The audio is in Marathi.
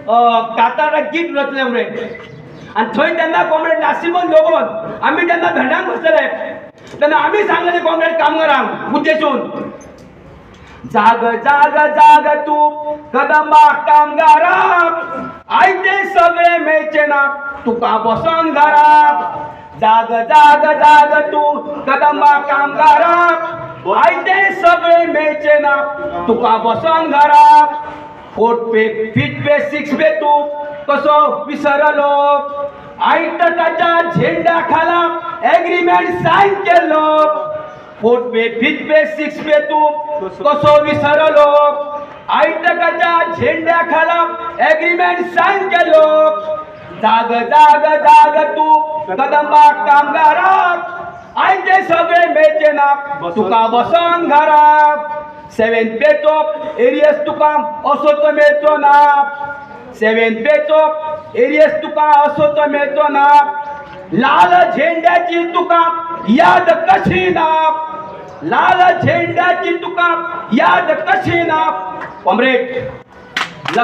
कातारा गीत रचले रे आणि थंय त्यांना कॉम्रेड नासिमन लोगोन आम्ही त्यांना धरणांक बसलेले त्यांना आम्ही सांगले कॉम्रेड कामगारांक उद्देशून जाग जाग जाग तू कदंबा कामगाराक आयते सगळे मेचे ना तुका बसोन घराक जाग जाग जाग तू कदंबा कामगाराक आयते सगळे मेचे ना तुका बसोन घराक 4th पे 5th पे 6th पे तू कसो विसरलो आयटकाच्या झेंडा खाला एग्रीमेंट साइन केलो 4th पे 5th पे 6th पे तू कसो विसरलो आयटकाच्या झेंडा खाला एग्रीमेंट साइन केलो जाग जाग जाग तू कदंबा कामगाराक आयते सगळे मेचे ना तुका बसोन घराक 7th पे तो एरियस तुका असो तो मेळचो ना 7th पे तो एरियस तुका असो तो मेळचो ना लाल झेंड्याची तुका याद कशी ना लाल झेंड्याची तुका याद कशी ना कॉम्रेड